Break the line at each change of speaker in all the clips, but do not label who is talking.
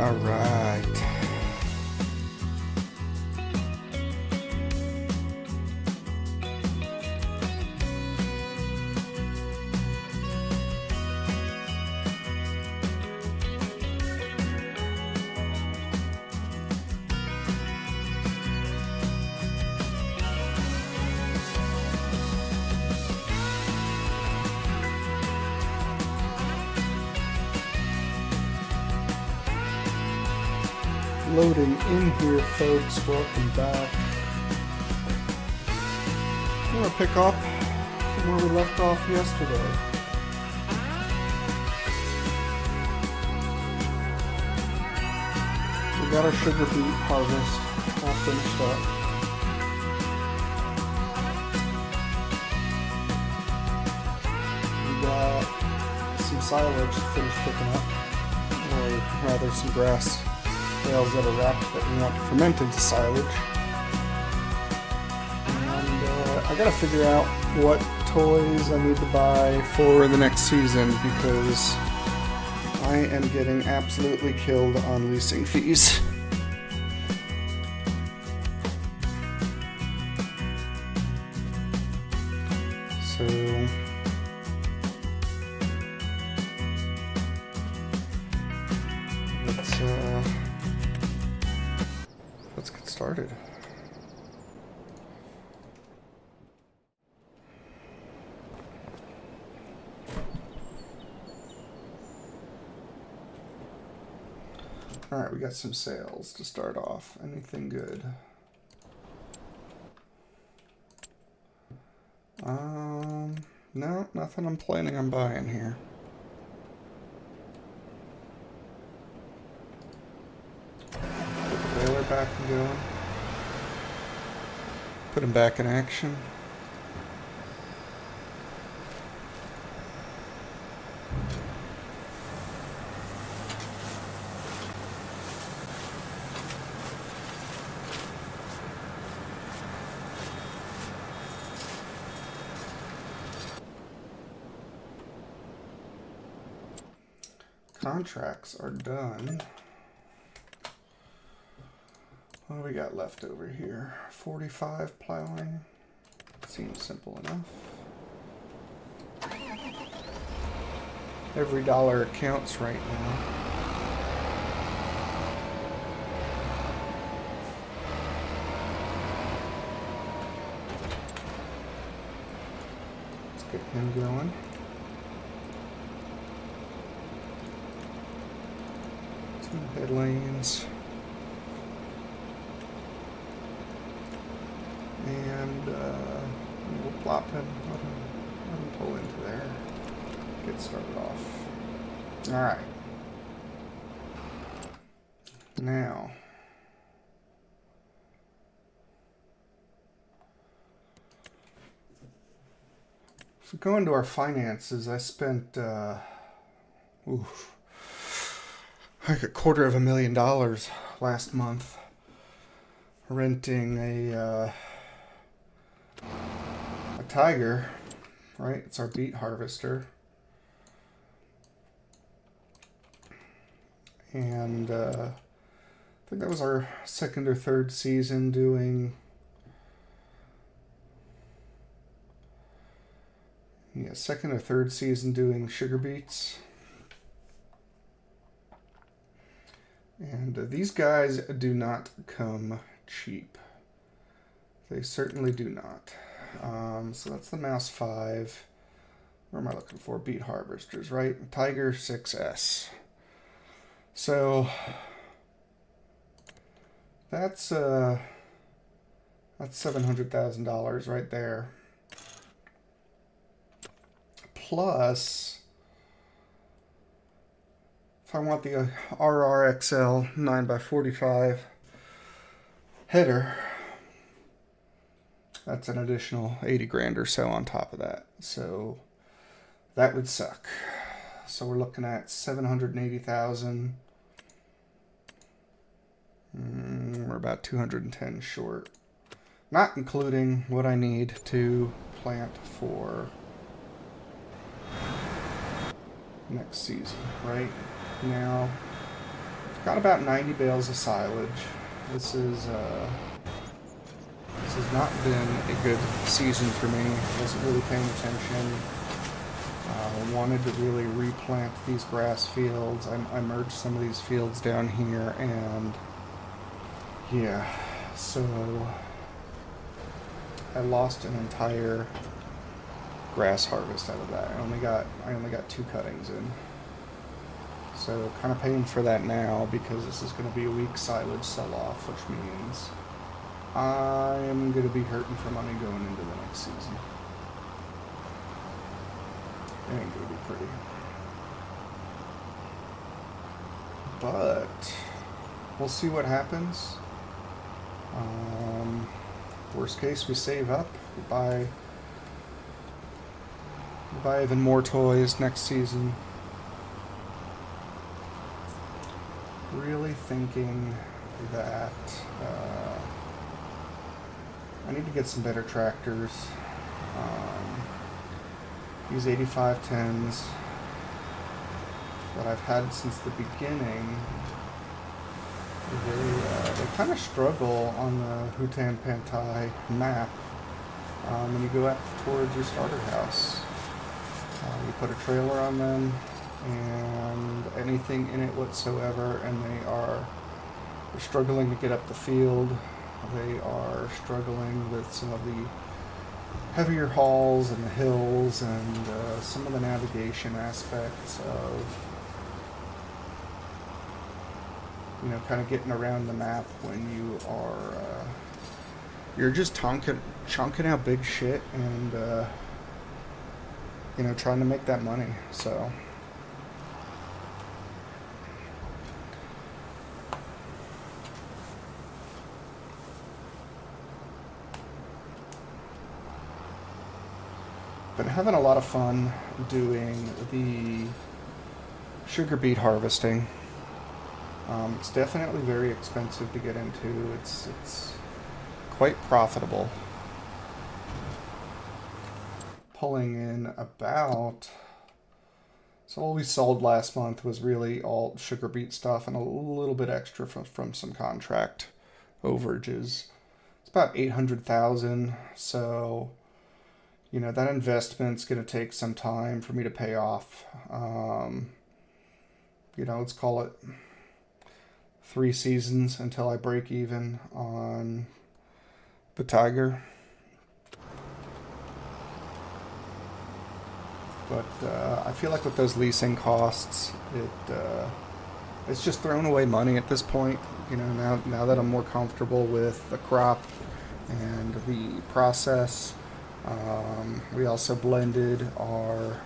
All right. Loading in here, folks. Welcome back. I'm going to pick up from where we left off yesterday. We got our sugar beet harvest all finished up. We got some silage to finish picking up, or rather some grass bales that are wrapped that we want to ferment into silage. And I gotta figure out what toys I need to buy for the next season because I am getting absolutely killed on leasing fees. So let's get started. Alright, we got some sales to start off. Anything good? No, nothing I'm planning on buying here. Put the baler back and going. Put him back in action. Contracts are done. What do we got left over here? 45 plowing. Seems simple enough. Every dollar counts right now. Let's get him going. Head lanes. And we'll plop him, let him pull into there. Get started off. Alright. Now. If we go into our finances, I spent like $250,000 last month renting a Tiger, right? It's our beet harvester. And I think that was our second or third season doing sugar beets. And these guys do not come cheap. They certainly do not. So that's the Mouse 5. What am I looking for? Beet harvesters, right? Tiger 6S. So that's $700,000 right there. Plus, if I want the RRXL 9x45 header, that's an additional 80 grand or so on top of that. So that would suck. So we're looking at 780,000. We're about 210 short. Not including what I need to plant for next season. Right now, Got about 90 bales of silage. This has not been a good season for me. Wasn't really paying attention. Wanted to really replant these grass fields. I merged some of these fields down here, and yeah, so I lost an entire grass harvest out of that. I only got 2 cuttings in. So kind of paying for that now because this is going to be a weak silage sell-off, which means I'm going to be hurting for money going into the next season. It ain't going to be pretty. But we'll see what happens. Worst case, we save up. We buy even more toys next season. Really thinking that I need to get some better tractors. These 8510s that I've had since the beginning, they kind of struggle on the Hutan Pantai map when you go up towards your starter house. You put a trailer on them and anything in it whatsoever, and they're struggling to get up the field. They are struggling with some of the heavier hauls and the hills and some of the navigation aspects of, kind of getting around the map when you're just chunking out big shit and trying to make that money. So been having a lot of fun doing the sugar beet harvesting. It's definitely very expensive to get into. It's quite profitable. Pulling in so all we sold last month was really all sugar beet stuff and a little bit extra from some contract overages. It's about 800,000. So that investment's going to take some time for me to pay off. Let's call it 3 seasons until I break even on the Tiger. But I feel like with those leasing costs, it's just throwing away money at this point. Now that I'm more comfortable with the crop and the process. We also blended our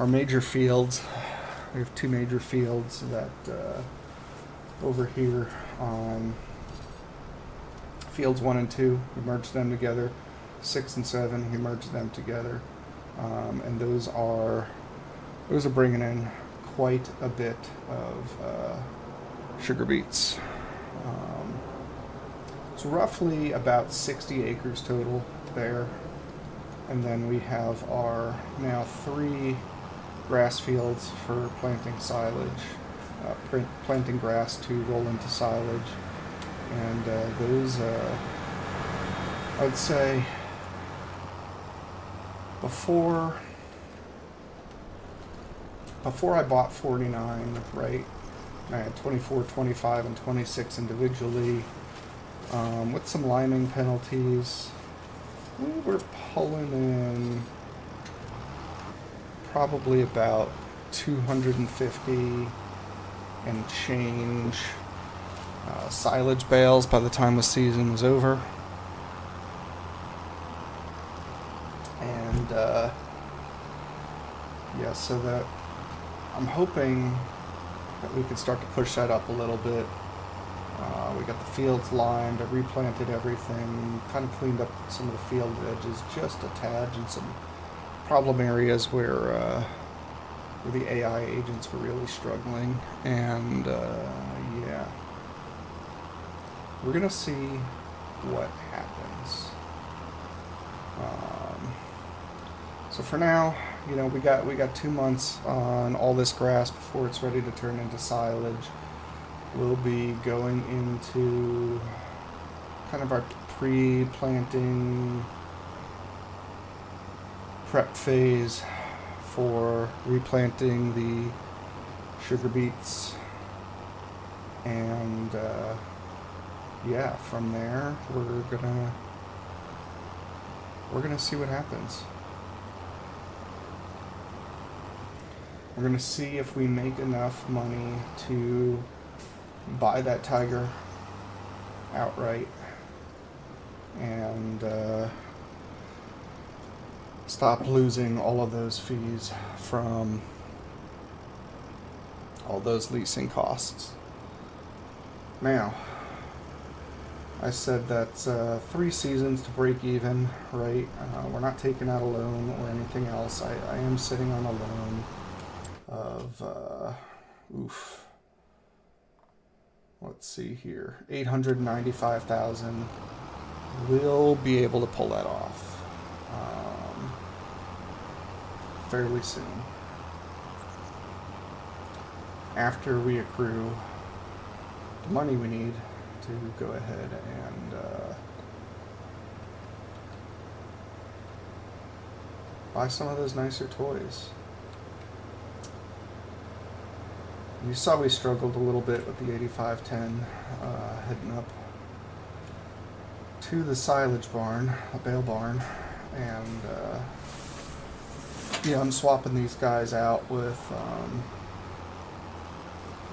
major fields. We have 2 major fields that over here on fields 1 and 2, we merged them together. 6 and 7, we merged them together, and those are bringing in quite a bit of sugar beets. It's roughly about 60 acres total there. And then we have our now 3 grass fields for planting silage, planting grass to roll into silage. And those, I would say, before I bought 49, right, I had 24, 25, and 26 individually. With some liming penalties, we were pulling in probably about 250 and change silage bales by the time the season was over. And so that I'm hoping that we could start to push that up a little bit. We got the fields lined, I replanted everything, kind of cleaned up some of the field edges just a tad, and some problem areas where the AI agents were really struggling. And we're gonna see what happens. So for now, you know, we got 2 months on all this grass before it's ready to turn into silage. We'll be going into kind of our pre-planting prep phase for replanting the sugar beets, and yeah, from there we're gonna see what happens. We're gonna see if we make enough money to buy that tiger outright and stop losing all of those fees from all those leasing costs. Now, I said that's 3 seasons to break even, right? We're not taking out a loan or anything else. I am sitting on a loan of, let's see here, $895,000. We'll be able to pull that off fairly soon, after we accrue the money we need to go ahead and buy some of those nicer toys. You saw we struggled a little bit with the 8510 heading up to the silage barn, a bale barn, and yeah, I'm swapping these guys out with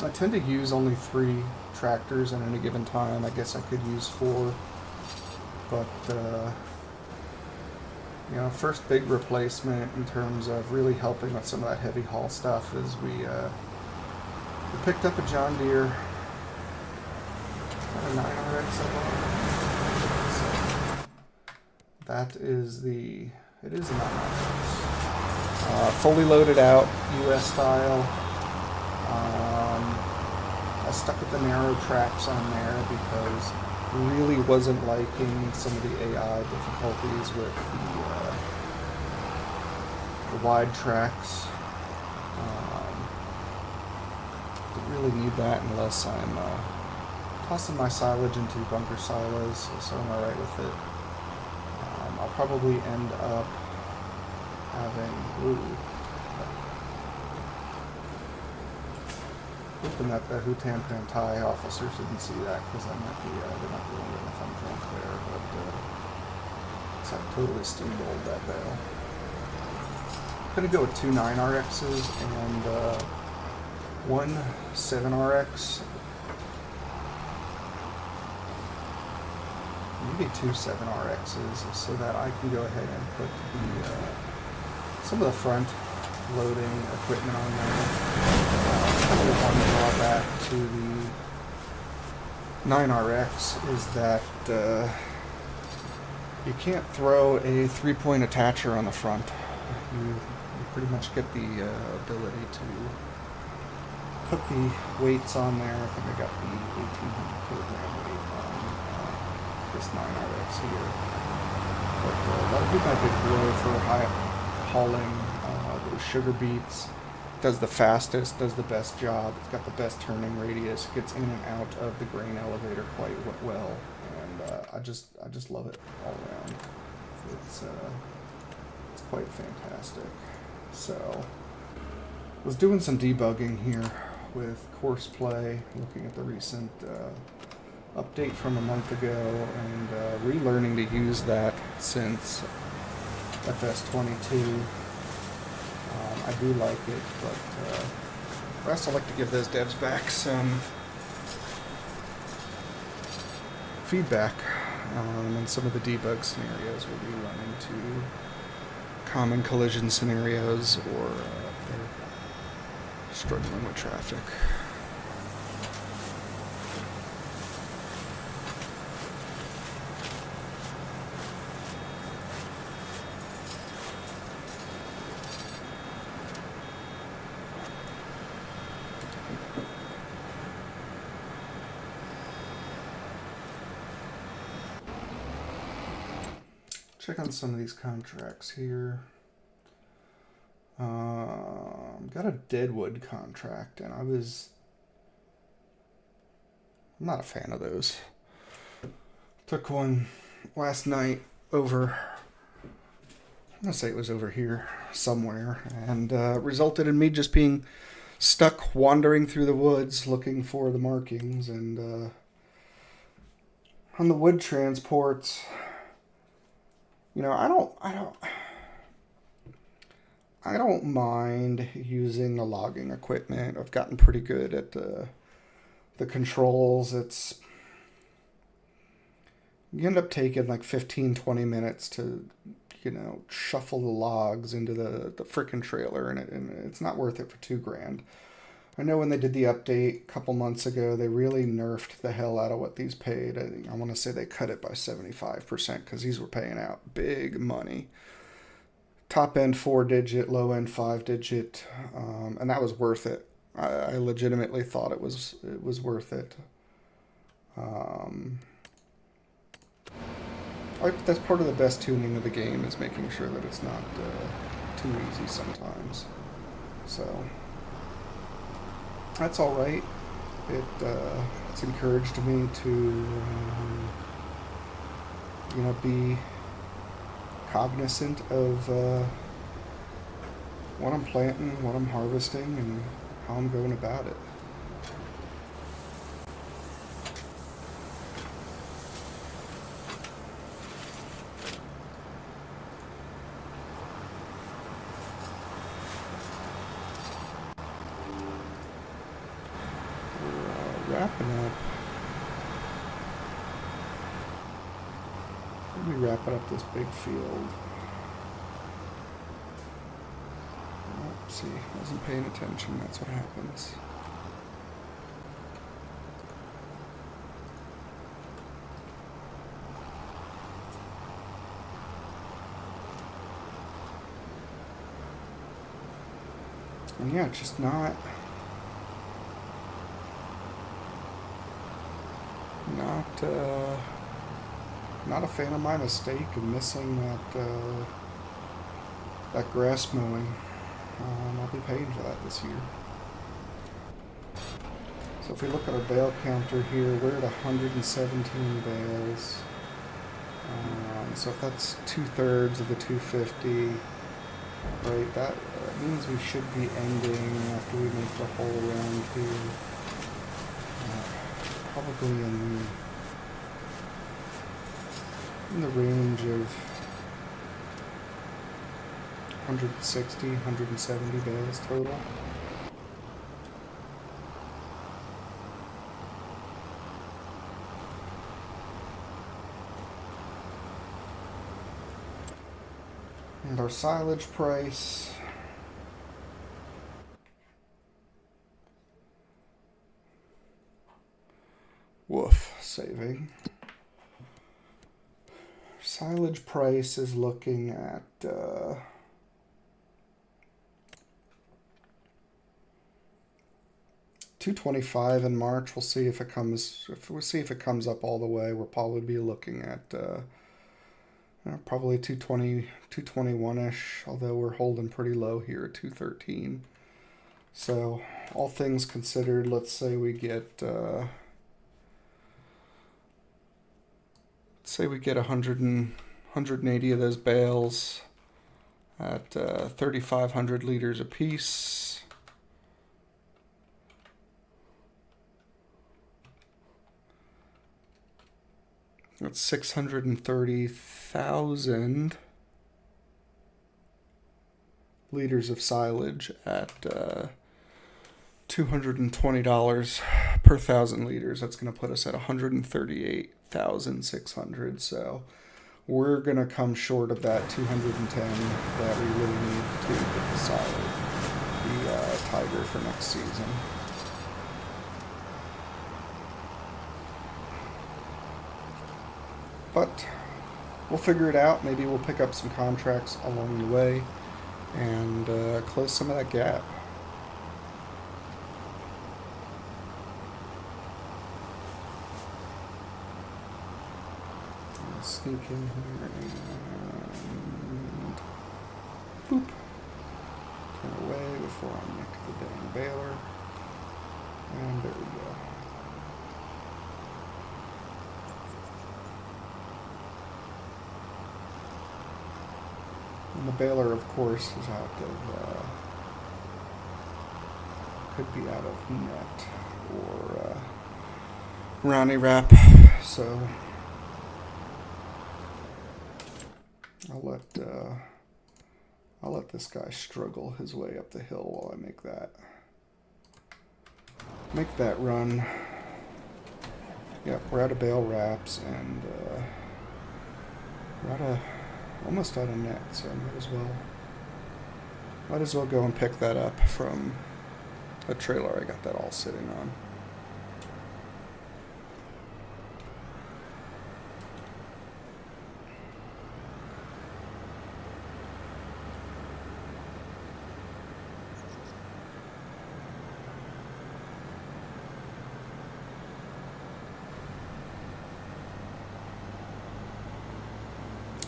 I tend to use only 3 tractors at any given time. I guess I could use 4, but you know, first big replacement in terms of really helping with some of that heavy haul stuff is we picked up a John Deere, a 9RX, that is the, it is a 9RX. Fully loaded out, US style. I stuck with the narrow tracks on there because really wasn't liking some of the AI difficulties with the wide tracks. Don't really need that unless I'm tossing my silage into bunker silos, so I'm alright with it. I'll probably end up having, hoping that the Hutan Pantai officers didn't see that, because I might be, they might be wondering if I'm drunk there, but so I totally steamrolled that bale. I'm gonna go with 2 9RXs and 1 7RX. Maybe 2 7RXs, so that I can go ahead and put the some of the front loading equipment on there. Kind of one drawback to the 9RX is that you can't throw a 3-point attacher on the front. You pretty much get the ability to put the weights on there. I think I got the 1,800 kilogram weight on this 9RX here. But that'll be my big blow for hauling those sugar beets. Does the fastest, does the best job. It's got the best turning radius. Gets in and out of the grain elevator quite well, and I just love it all around. It's quite fantastic. So, was doing some debugging here with Courseplay, looking at the recent update from a month ago, and relearning to use that since FS22. I do like it, but I also like to give those devs back some feedback on some of the debug scenarios where we run into common collision scenarios or they're struggling with traffic. Check on some of these contracts here. Got a deadwood contract, and I'm not a fan of those. Took one last night over, I'm going to say it was over here somewhere, and resulted in me just being stuck wandering through the woods looking for the markings. And on the wood transports, I don't mind using the logging equipment. I've gotten pretty good at the controls. You end up taking like 15, 20 minutes to, shuffle the logs into the frickin' trailer, and it's not worth it for $2,000. I know when they did the update a couple months ago, they really nerfed the hell out of what these paid. I want to say they cut it by 75% because these were paying out big money. Top end 4-digit, low end 5-digit, and that was worth it. I legitimately thought it was worth it. That's part of the best tuning of the game, is making sure that it's not too easy sometimes. So that's all right. It's encouraged me to be cognizant of what I'm planting, what I'm harvesting, and how I'm going about it. Wrapping up. We'll be wrapping up this big field. Oh, see, wasn't paying attention. That's what happens. And yeah, just not a fan of my mistake and missing that grass mowing. I'll be paying for that this year. So if we look at our bale counter here, we're at 117 bales. So if that's 2/3 of the 250, right, that means we should be ending after we make the whole round here. Probably in the range of 160, 170 bales total. And our silage price, woof, saving. Silage price is looking at $225 in March. We'll see if it comes. If we see if it comes up all the way, we'll probably be looking at probably 220, 221-ish. Although we're holding pretty low here at 213. So all things considered, let's say we get. Say we get 180 of those bales at 3,500 liters apiece. That's 630,000 liters of silage at $220 per 1,000 liters. That's going to put us at 138,600. So we're going to come short of that 210 that we really need to get the Tiger for next season. But we'll figure it out. Maybe we'll pick up some contracts along the way and close some of that gap. Sneak in here and boop. before I nick the dang baler. And there we go. And the baler, of course, is out of, could be out of net or Ronnie wrap. So I'll let this guy struggle his way up the hill while I make that run. Yep, we're out of bale wraps and we're almost out of net, so I might as well go and pick that up from a trailer I got that all sitting on.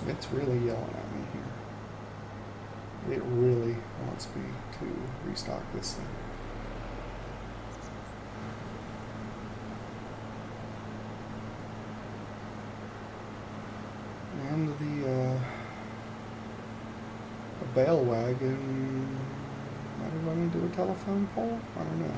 It's really yelling at me here. It really wants me to restock this thing. And the bale wagon might have run into a telephone pole? I don't know.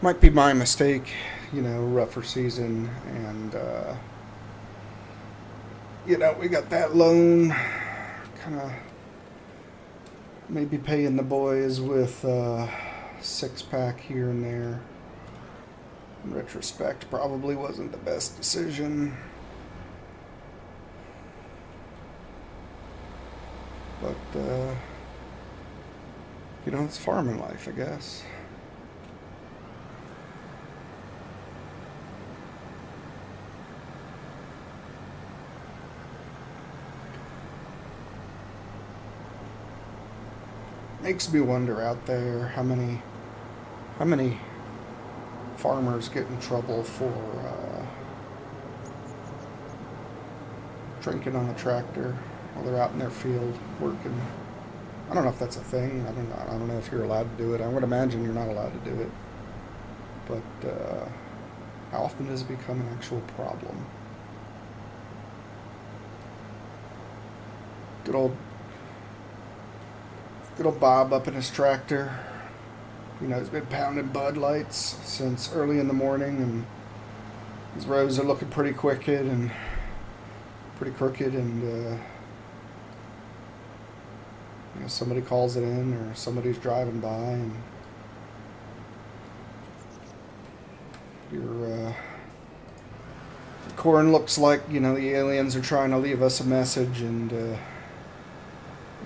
Might be my mistake, you know, rougher season, and you know, we got that loan, kind of maybe paying the boys with six-pack here and there. In retrospect, probably wasn't the best decision, but you know, it's farming life, I guess. Makes me wonder out there how many farmers get in trouble for drinking on a tractor while they're out in their field working. I don't know if that's a thing. I don't know if you're allowed to do it. I would imagine you're not allowed to do it. But how often does it become an actual problem? Good old Bob up in his tractor. You know, he's been pounding Bud Lights since early in the morning, and his rows are looking pretty crooked, and you know, somebody calls it in, or somebody's driving by, and your corn looks like, you know, the aliens are trying to leave us a message, and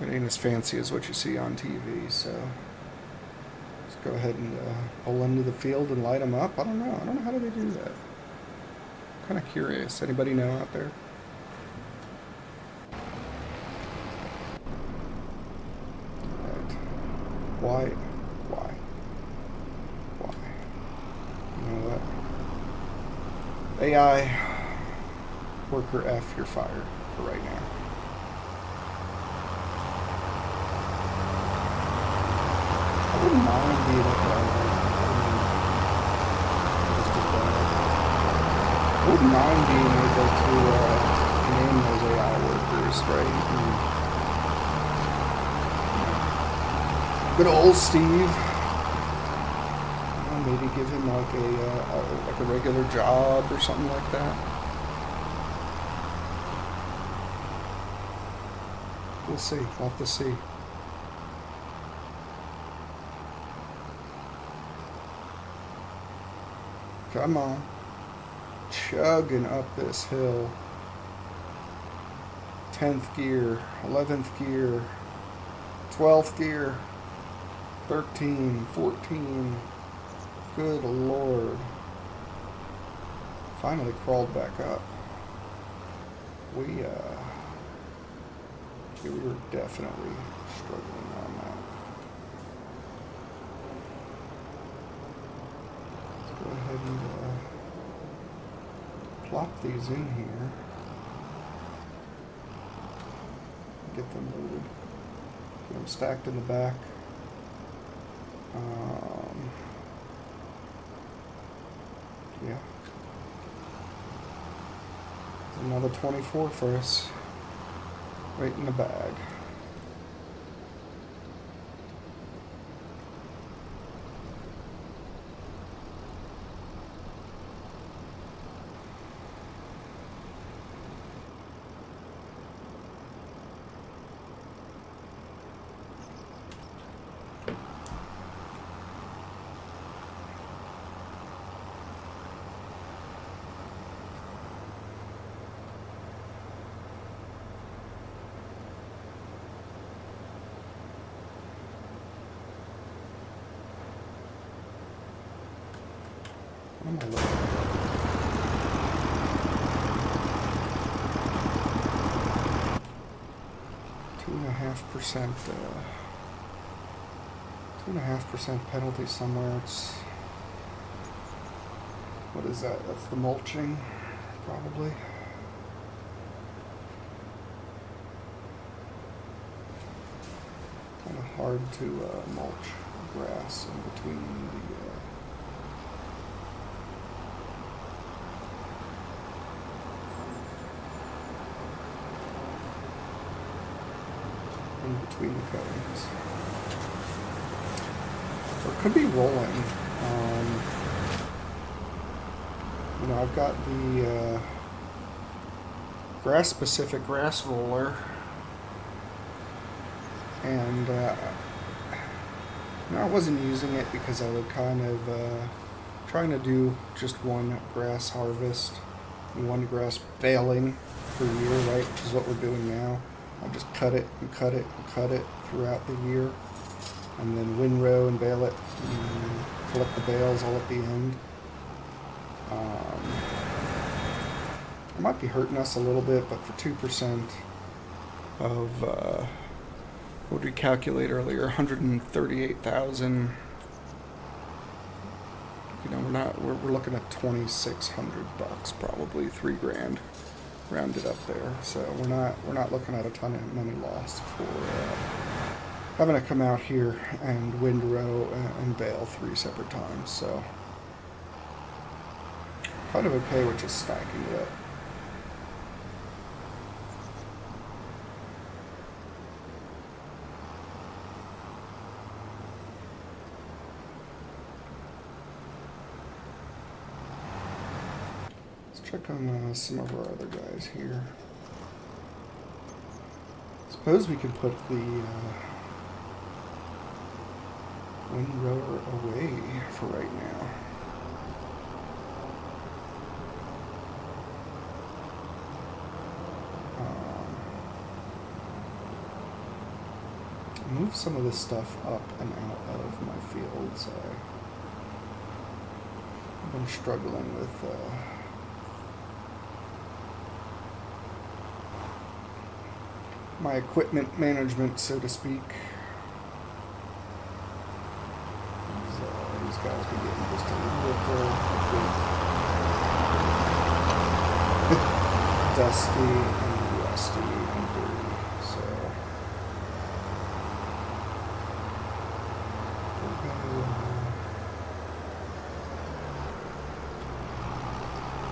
it ain't as fancy as what you see on TV, so let's go ahead and pull into the field and light them up. I don't know how do they do that. I'm kind of curious. Anybody know out there? Right. Why? You know what? AI worker F, you're fired for right now. I wouldn't mind being able to, name those AI workers, right? And good old Steve. Maybe give him like a regular job or something like that. We'll see. We'll have to see. Come on. Chugging up this hill. 10th gear, 11th gear, 12th gear, 13, 14. Good Lord. Finally crawled back up. We were definitely struggling on that. plop these in here. Get them loaded. Get them stacked in the back. Yeah. Another 24 for us. Right in the bag. I'm gonna look. 2.5%. 2.5% penalty somewhere. It's, what is that? That's the mulching, probably. Kind of hard to mulch grass in between the. In between the cuttings. Or it could be rolling. You know, I've got the grass-specific grass roller, and I wasn't using it because I would kind of trying to do just one grass harvest, and one grass baling per year, right? Which is what we're doing now. I'll just cut it and cut it and cut it throughout the year, and then windrow and bale it, and collect the bales all at the end. It might be hurting us a little bit, but for 2% of what did we calculate earlier? 138,000. You know, we're looking at $2,600 probably, $3,000. Rounded up there, so we're not looking at a ton of money lost for having to come out here and windrow and bale 3 separate times. So kind of okay with just stacking it up. Check on some of our other guys here. Suppose we could put the windrower away for right now. Move some of this stuff up and out of my fields. I've been struggling with my equipment management, so to speak. These guys be getting just a little bit dusty and rusty and dirty. So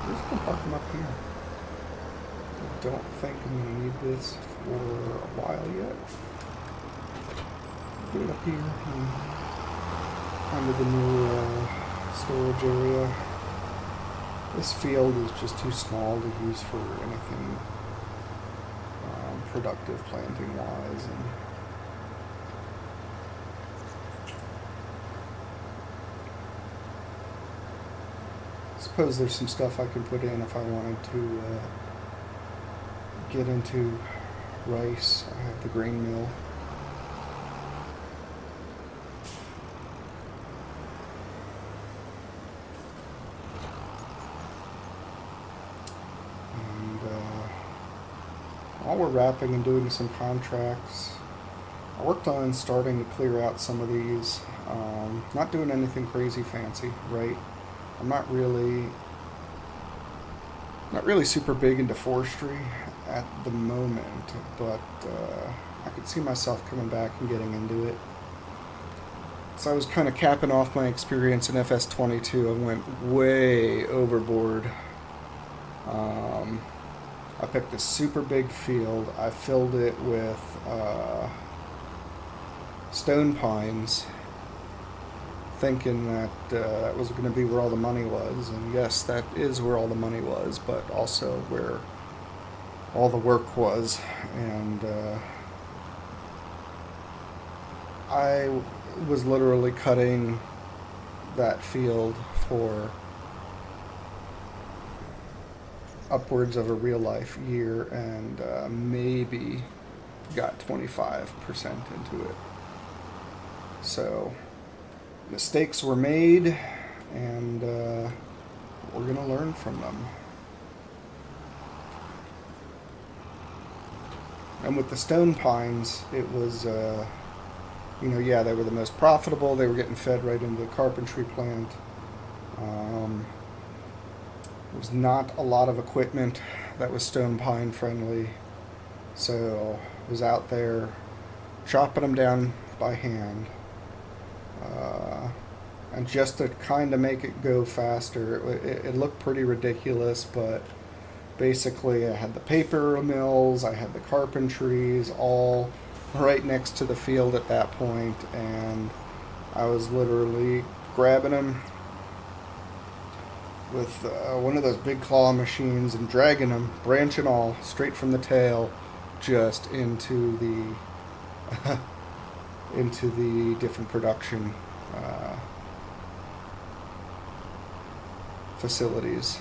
we're just gonna park them up here. I don't think I'm gonna need this for a while yet. Put it up here, under the new storage area. This field is just too small to use for anything productive planting wise, and I suppose there's some stuff I can put in if I wanted to get into rice. I have the grain mill. And while we're wrapping and doing some contracts, I worked on starting to clear out some of these. Not doing anything crazy fancy, right? I'm not really Not really super big into forestry at the moment, but I could see myself coming back and getting into it. So I was kind of capping off my experience in FS22. I went way overboard. I picked a super big field. I filled it with stone pines, thinking that that was going to be where all the money was. And yes, that is where all the money was, but also where all the work was. And I was literally cutting that field for upwards of a real life year, and maybe got 25% into it. So mistakes were made, and we're going to learn from them. And with the stone pines, it was, yeah, they were the most profitable. They were getting fed right into the carpentry plant. There was not a lot of equipment that was stone pine friendly. So I was out there chopping them down by hand. And just to kind of make it go faster, it looked pretty ridiculous, but basically I had the paper mills, I had the carpentries all right next to the field at that point, and I was literally grabbing them with one of those big claw machines and dragging them, branch and all, straight from the tail, just into the into the different production facilities,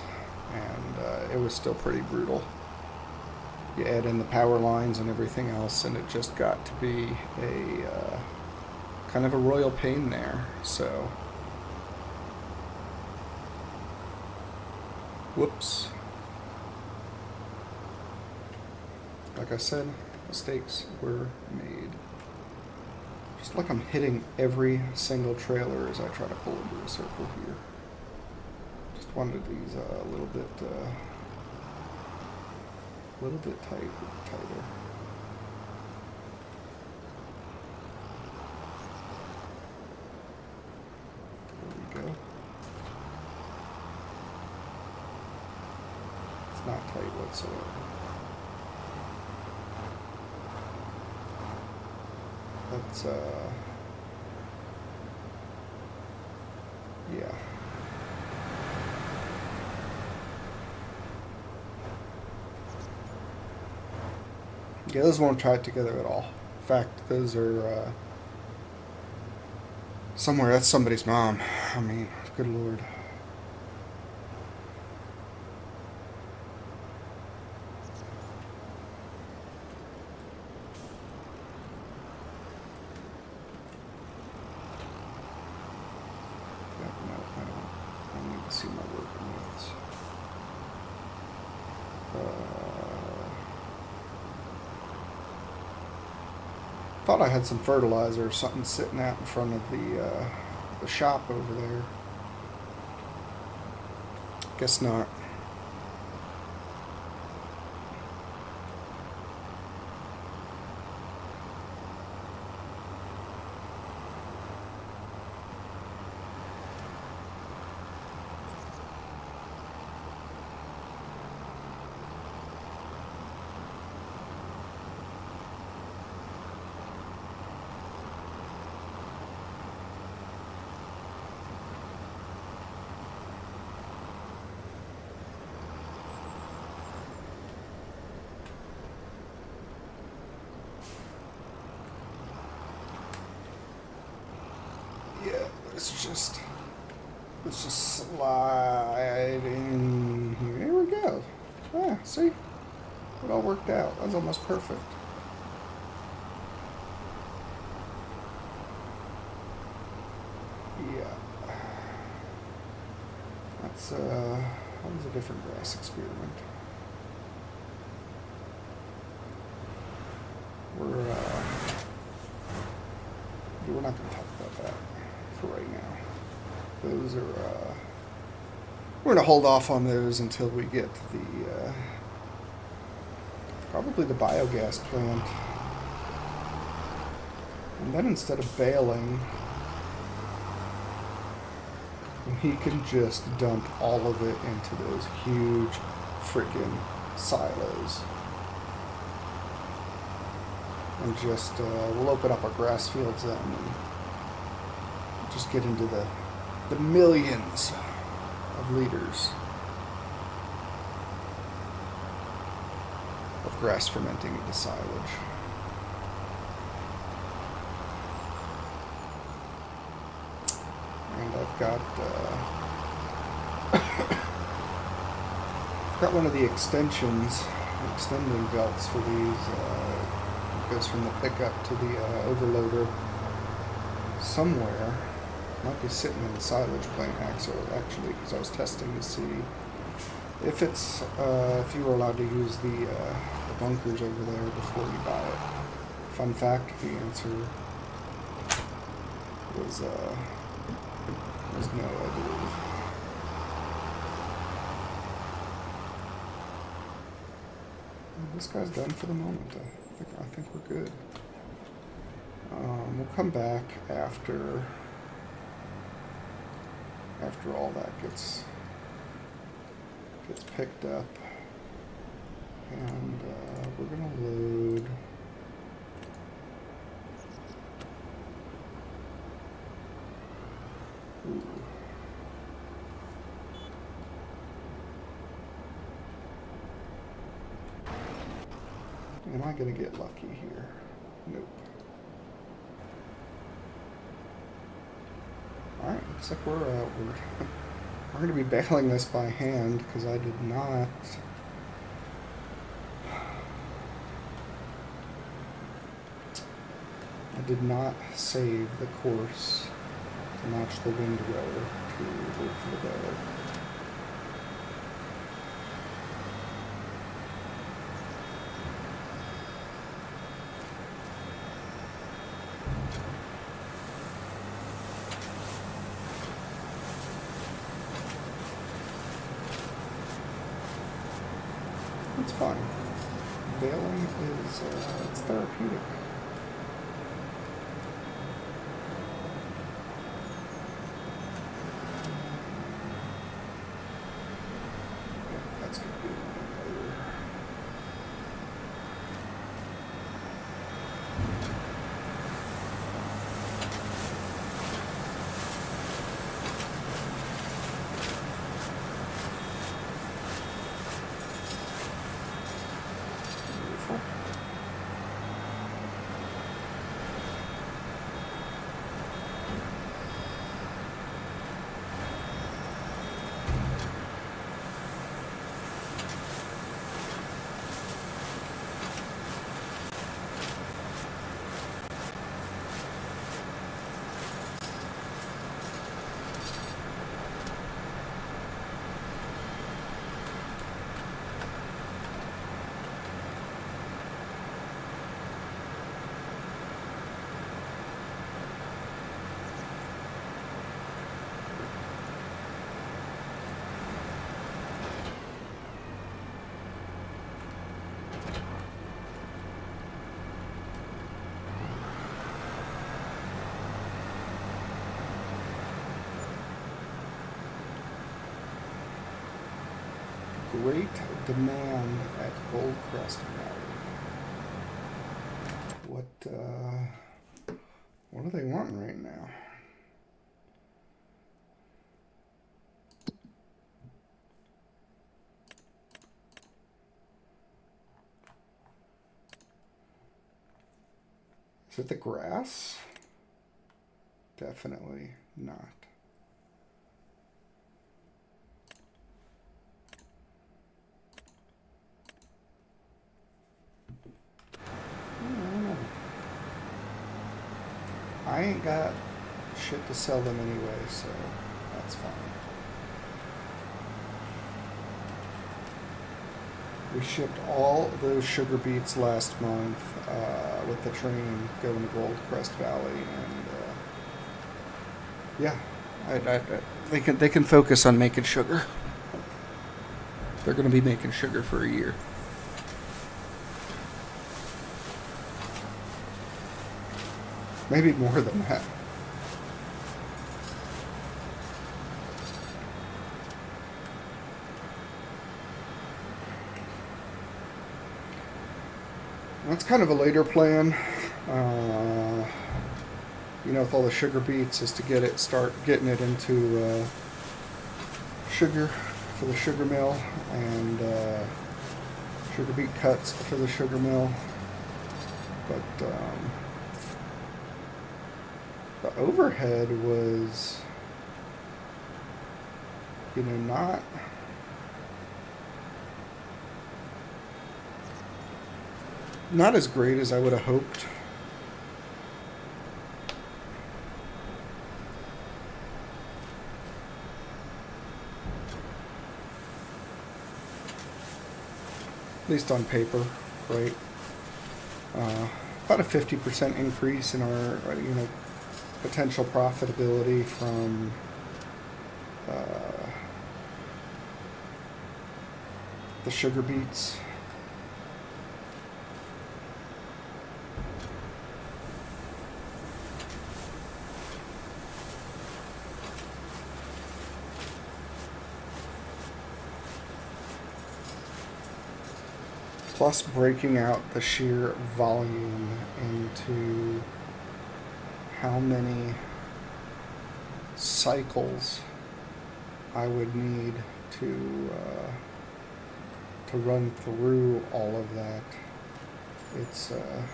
and it was still pretty brutal. You add in the power lines and everything else, and it just got to be a kind of a royal pain there. So, whoops. Like I said, mistakes were made. Just like I'm hitting every single trailer as I try to pull into a circle here. Just wanted these a little bit tighter. There we go. It's not tight whatsoever. That's yeah. Yeah, those won't tie it together at all. In fact, those are somewhere. That's somebody's mom. I mean, good lord. I don't need to see my working notes. Thought I had some fertilizer or something sitting out in front of the shop over there. Guess not. Let's just slide in here. There we go. Ah, see? It all worked out. That was almost perfect. Yeah. That was a different grass experiment. We're not going to talk about that for right now. Those are We're going to hold off on those until we get the probably the biogas plant. And then instead of baling, he can just dump all of it into those huge freaking silos. And just, we'll open up our grass fields then and just get into the millions of liters of grass fermenting into silage. And I've got I've got one of the extending belts for these. It goes from the pickup to the overloader somewhere. Might be sitting in the silage plant actually, because I was testing to see if it's if you were allowed to use the bunkers over there before you buy it. Fun fact: the answer was no, I believe. This guy's done for the moment. I think we're good. We'll come back after all that gets picked up, and we're gonna load. Ooh. Am I gonna get lucky here? Nope. Alright, looks like we're we're gonna be baling this by hand because I did not save the course to match the wind rower to wait for the bale. It's fun. Baling is it's therapeutic. That's gonna be later. Beautiful. Great demand at Goldcrest Valley. What are they wanting right now? Is it the grass? Definitely not. I ain't got shit to sell them anyway, so that's fine. We shipped all those sugar beets last month with the train going to Goldcrest Valley, and yeah, they can focus on making sugar. they're going to be making sugar for a year. Maybe more than that. That's kind of a later plan. You know, with all the sugar beets, is to start getting it into sugar for the sugar mill, and sugar beet cuts for the sugar mill. But the overhead was, you know, not as great as I would have hoped. At least on paper, right? About a 50% increase in our, you know, potential profitability from the sugar beets. Plus breaking out the sheer volume into how many cycles I would need to run through all of that. It's a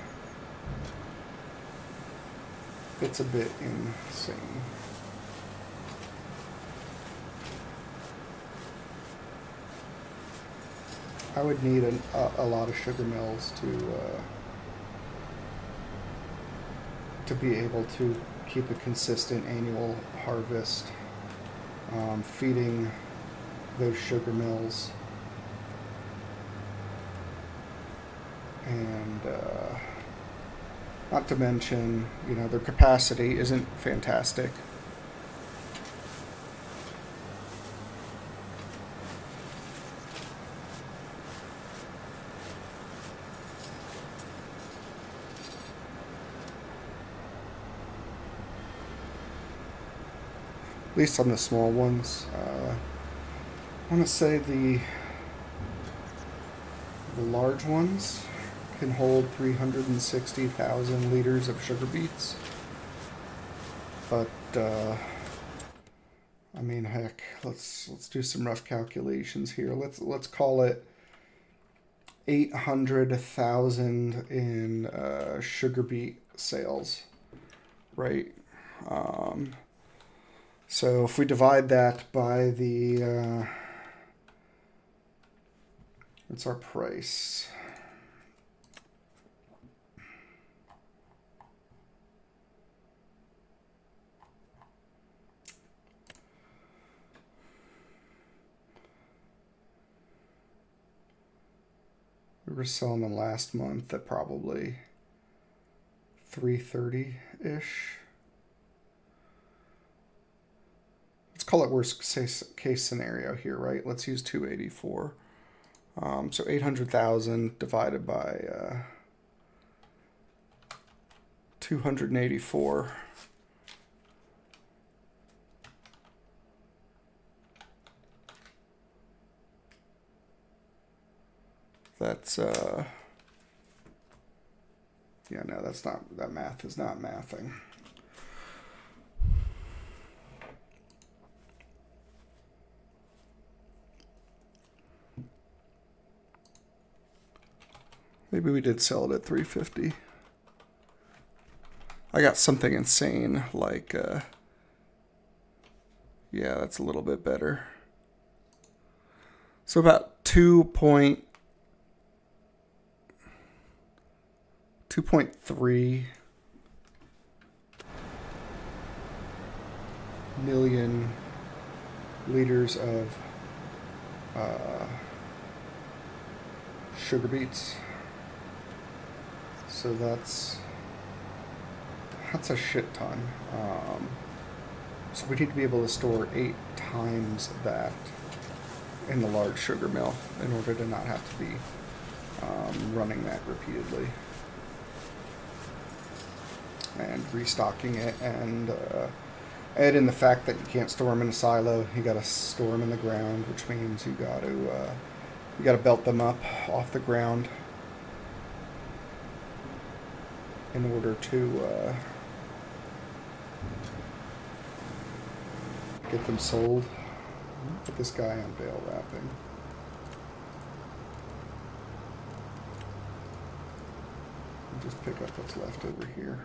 bit insane. I would need a lot of sugar mills to be able to keep a consistent annual harvest, feeding those sugar mills, and not to mention, you know, their capacity isn't fantastic. At least on the small ones. I want to say the large ones can hold 360,000 liters of sugar beets. But I mean, heck, let's do some rough calculations here. Let's call it 800,000 in sugar beet sales, right? So if we divide that by the, what's our price? We were selling them last month at probably 330-ish. Call it worst case scenario here, right? Let's use 284. So 800,000 divided by 284. That's yeah, no, that's not, that math is not mathing. Maybe we did sell it at 350. I got something insane like, yeah, that's a little bit better. So about 2.3 million liters of sugar beets. So that's a shit ton. So we need to be able to store 8 times that in the large sugar mill in order to not have to be running that repeatedly and restocking it, and add in the fact that you can't store them in a silo. You got to store them in the ground, which means you got to belt them up off the ground in order to get them sold. Put this guy on bale wrapping. And just pick up what's left over here.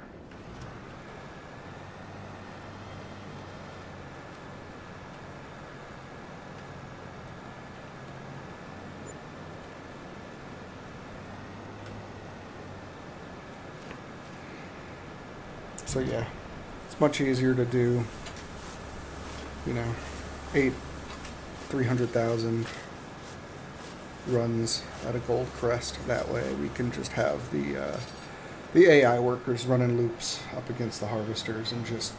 So yeah, it's much easier to do, 300,000 runs at a gold crest. That way we can just have the AI workers running loops up against the harvesters and just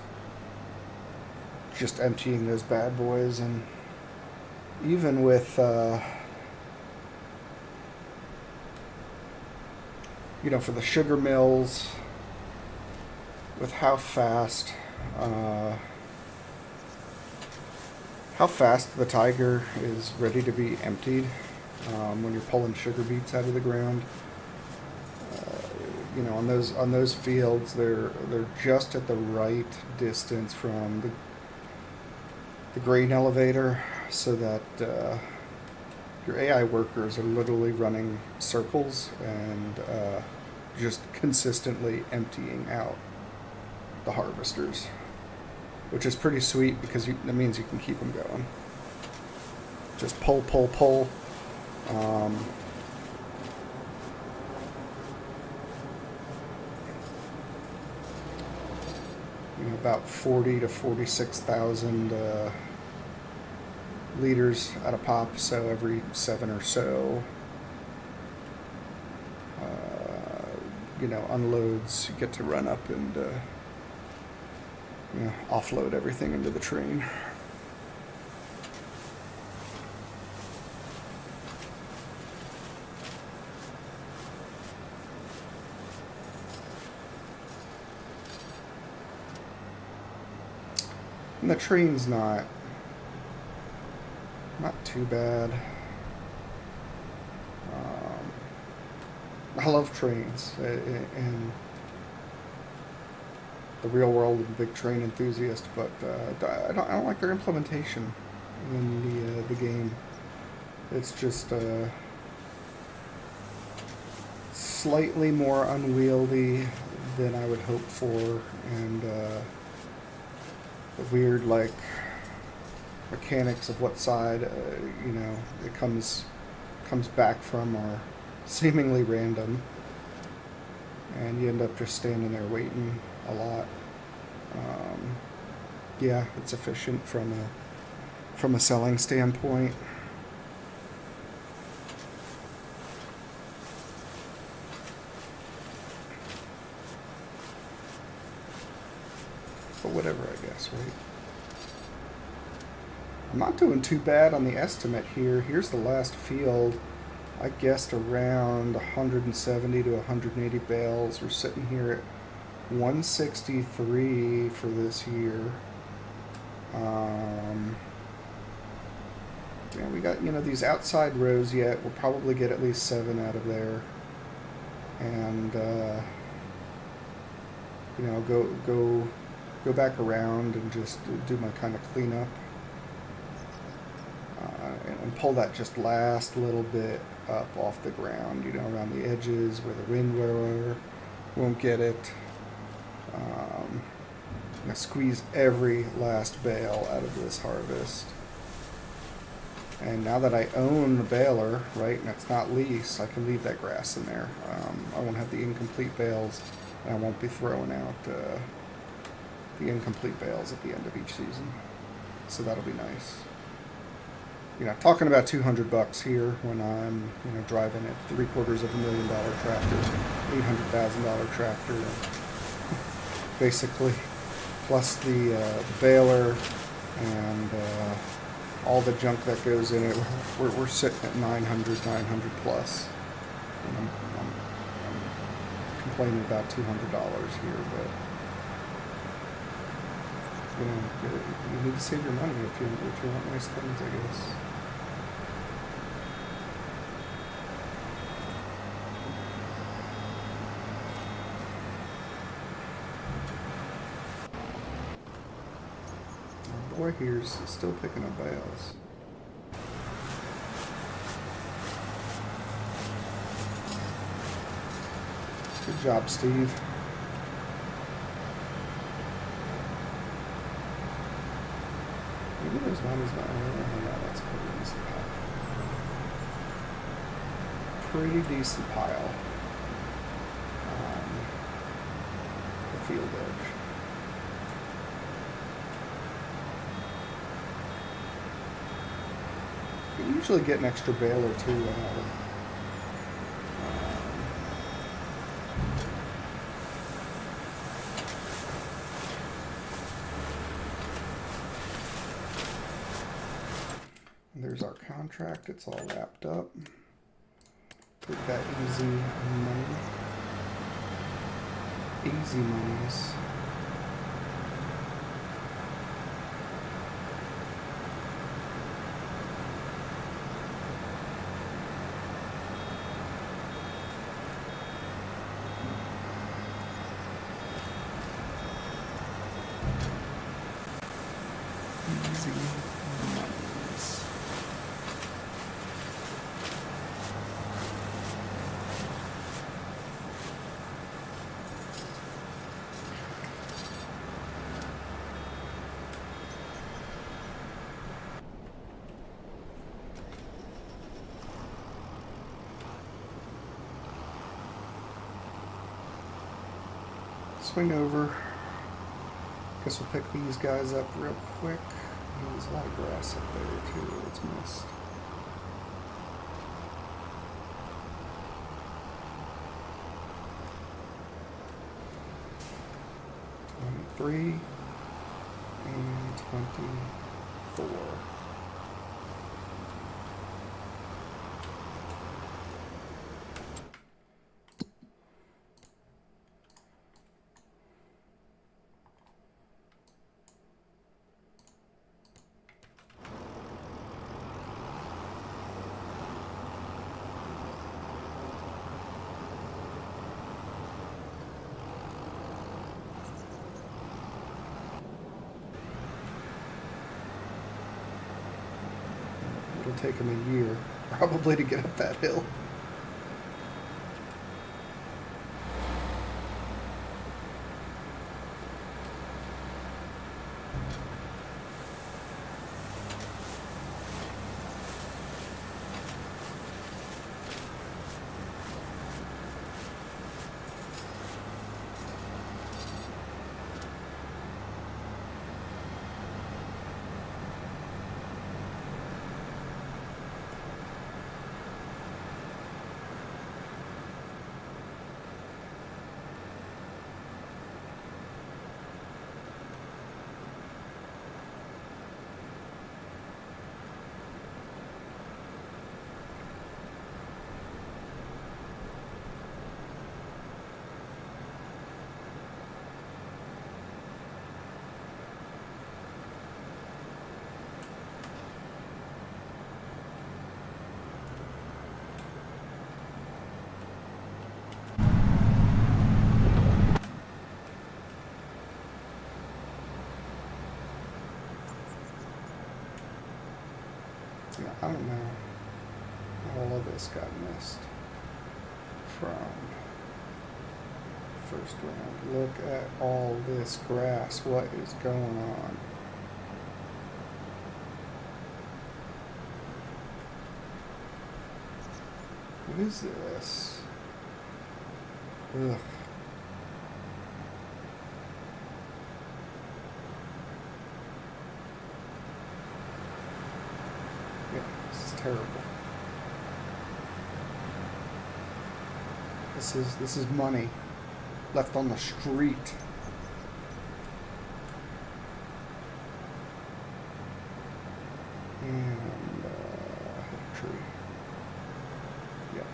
emptying those bad boys. And even with for the sugar mills, with how fast the Tiger is ready to be emptied when you're pulling sugar beets out of the ground. On those fields, they're just at the right distance from the grain elevator, so that your AI workers are literally running circles and just consistently emptying out the harvesters, which is pretty sweet because that means you can keep them going. Just pull. About 40 to 46,000 liters at a pop, so every 7 or so unloads, you get to run up and offload everything into the train. And the train's not too bad. I love trains. In the real world, I'm a big train enthusiast, but I don't like their implementation in the game. It's just slightly more unwieldy than I would hope for, and the weird mechanics of what side it comes back from are seemingly random, and you end up just standing there waiting a lot. Yeah, it's efficient from a selling standpoint. But whatever, I guess, right? I'm not doing too bad on the estimate here. Here's the last field. I guessed around 170 to 180 bales. We're sitting here at 163 for this year. Yeah, we got these outside rows yet. We'll probably get at least 7 out of there, and go back around and just do my kind of cleanup and pull that just last little bit up off the ground, around the edges where the wind blower won't get it. I squeeze every last bale out of this harvest. And now that I own the baler, right, and it's not lease, I can leave that grass in there. I won't have the incomplete bales, and I won't be throwing out the incomplete bales at the end of each season. So that'll be nice. Talking about $200 here when I'm, driving a $750,000 tractor, $800,000 tractor, basically, plus the baler and all the junk that goes in it. We're sitting at 900, 900 plus. And I'm complaining about $200 here, but you need to save your money if you want nice things, I guess. Our boy here's still picking up bales. Good job, Steve. Maybe there's one who's not. No, that's a pretty decent pile. Pretty decent pile on the field edge. You can usually get an extra bale or two out of there's our contract. It's all wrapped up. Take that easy money. Easy monies. Easy monies. Swing over. Guess we'll pick these guys up real quick. There's a lot of grass up there too that's missed. '23 and '24. It'll take him a year, probably, to get up that hill. Yeah, I don't know. All of this got missed from first round. Look at all this grass. What is going on? What is this? Ugh. Yeah, this is terrible. This is money left on the street. And tree. Yep.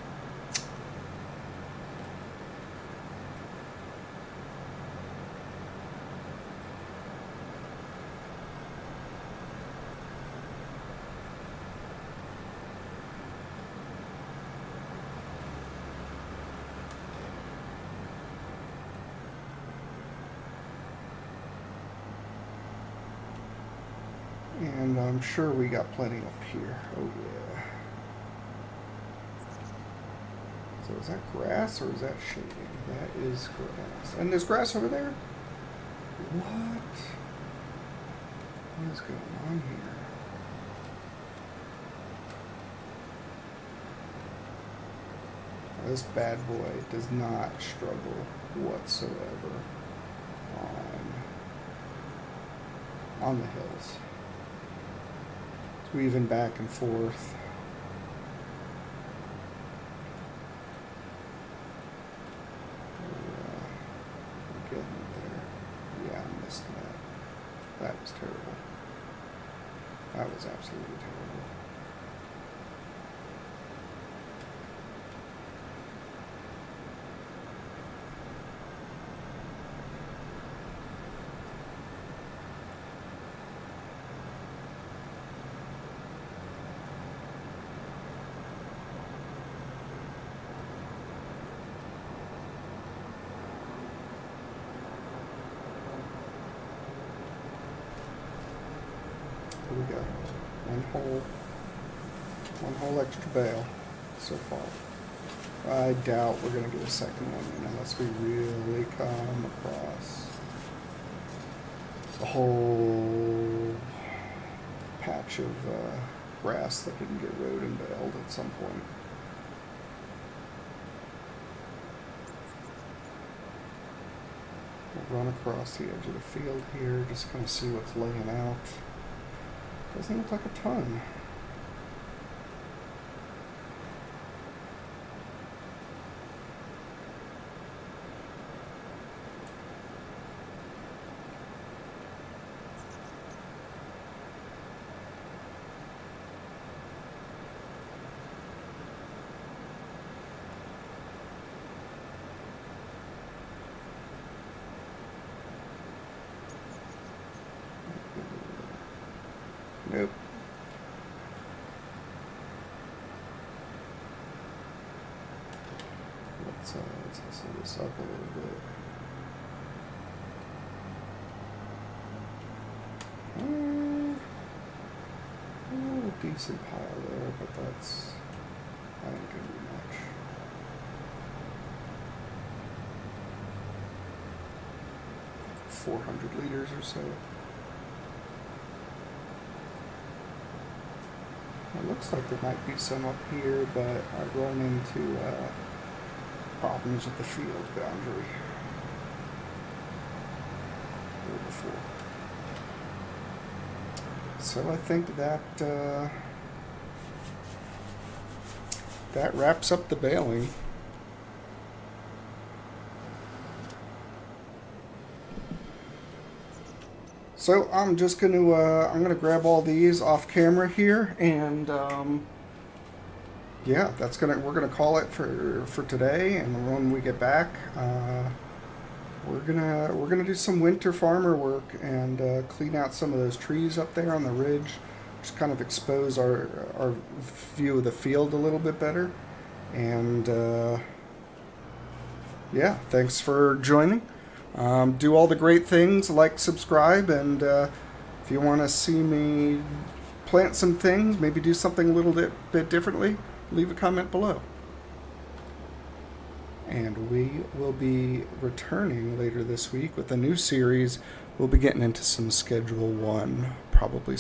And I'm sure we got plenty up here. Oh yeah. So is that grass or is that shading? That is grass. And there's grass over there? What? What is going on here? This bad boy does not struggle whatsoever on the hills. It's weaving back and forth. We're getting there. Yeah, I missed that. That was terrible. That was absolutely terrible. Here we go. One whole extra bale so far. I doubt we're gonna get a second one in unless we really come across a whole patch of grass that didn't get rode and baled at some point. We'll run across the edge of the field here, just kind of see what's laying out. Doesn't look like a ton. Nope. Let's hustle this up a little bit. A little decent pile there, but that's I ain't gonna do much. $400 liters or so. It looks like there might be some up here, but I've run into problems with the field boundary here before. So I think that that wraps up the baling. So I'm just gonna grab all these off camera here, and yeah, we're gonna call it for today. And when we get back, we're gonna do some winter farmer work and clean out some of those trees up there on the ridge, just kind of expose our view of the field a little bit better. And yeah, thanks for joining. Do all the great things, like, subscribe, and if you want to see me plant some things, maybe do something a little bit differently, leave a comment below. And we will be returning later this week with a new series. We'll be getting into some Schedule 1, probably